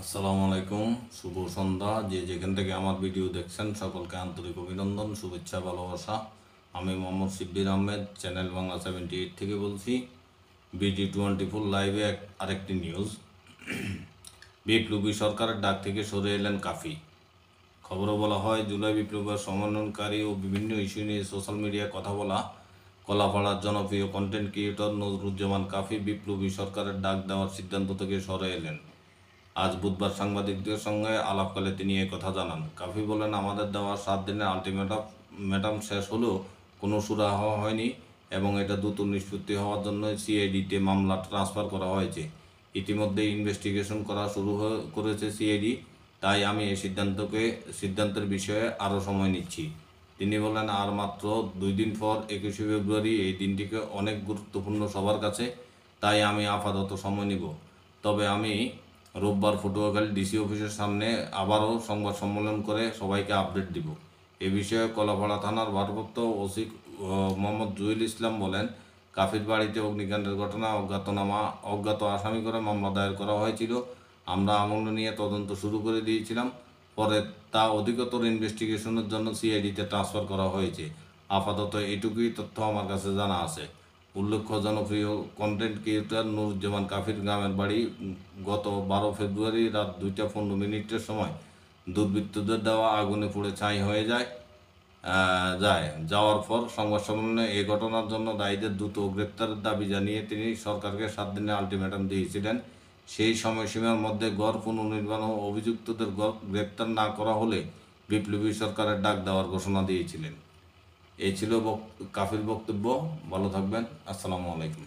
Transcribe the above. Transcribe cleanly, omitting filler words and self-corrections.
আসসালামু আলাইকুম, শুভ সন্ধ্যা। যে যেখান থেকে আমার ভিডিও দেখছেন সকলকে আন্তরিক অভিনন্দন, শুভেচ্ছা, ভালোবাসা। আমি মোহাম্মদ শিব্বির আহমেদ, চ্যানেল বাংলা 78 থেকে বলছি। BD24 লাইভে আরেকটি নিউজ। বিপ্লবী সরকারের ডাক থেকে সরে এলেন কাফি। খবরে বলা হয়, জুলাই বিপ্লবের সমন্বয়কারী ও বিভিন্ন ইস্যু নিয়ে সোশ্যাল মিডিয়ায় কথা বলা কলাপাড়ার জনপ্রিয় কন্টেন্ট ক্রিয়েটর নজরুজ্জামান কাফি বিপ্লবী সরকারের ডাক দেওয়ার সিদ্ধান্ত থেকে সরে এলেন। আজ বুধবার সাংবাদিকদের সঙ্গে আলাপকালে তিনি কথা জানান। কাফি বলেন, আমাদের দেওয়া 7 দিনের আলটিমেটাম শেষ হলেও কোনো সুরাহা হয়নি এবং এটা দ্রুত নিষ্পত্তি হওয়ার জন্য সিআইডিতে মামলা ট্রান্সফার করা হয়েছে। ইতিমধ্যে ইনভেস্টিগেশন করা শুরু করেছে সিআইডি, তাই আমি এই সিদ্ধান্তের বিষয়ে আরও সময় নিচ্ছি। তিনি বলেন, আর মাত্র 2 দিন পর 21শে ফেব্রুয়ারি, এই দিনটিকে অনেক গুরুত্বপূর্ণ সবার কাছে, তাই আমি আপাতত সময় নিব। তবে আমি রোববার পটুয়াখালী ডিসি অফিসের সামনে আবারও সংবাদ সম্মেলন করে সবাইকে আপডেট দিব। এ বিষয়ে কলাপাড়া থানার ভারপ্রাপ্ত ওসি মোহাম্মদ জুয়েল ইসলাম বলেন, কাফির বাড়িতে অগ্নিকাণ্ডের ঘটনা অজ্ঞাত আসামি করে মামলা দায়ের করা হয়েছিল। আমরা আমল নিয়ে তদন্ত শুরু করে দিয়েছিলাম। পরে তা অধিকতর ইনভেস্টিগেশনের জন্য সিআইডিতে ট্রান্সফার করা হয়েছে। আপাতত এটুকুই তথ্য আমার কাছে জানা আছে। উল্লেখ্য, জনপ্রিয় কন্টেন্ট ক্রিয়েটর নজরুজ্জামান কাফির গ্রামের বাড়ি গত 12 ফেব্রুয়ারি রাত 2:15 সময় দুর্বৃত্তদের দেওয়া আগুনে পুড়ে ছাই হয়ে যাওয়ার পর সংবাদ সম্মেলনে এই ঘটনার জন্য দায়ীদের দ্রুত গ্রেপ্তারের দাবি জানিয়ে তিনি সরকারকে 7 দিনের আলটিমেটাম দিয়েছিলেন। সেই সময়সীমার মধ্যে গড় পুনর্নির্মাণ ও অভিযুক্তদের গ্রেপ্তার না করা হলে বিপ্লবী সরকারের ডাক দেওয়ার ঘোষণা দিয়েছিলেন। এই ছিল কাফির বক্তব্য। ভালো থাকবেন। আসসালামু আলাইকুম।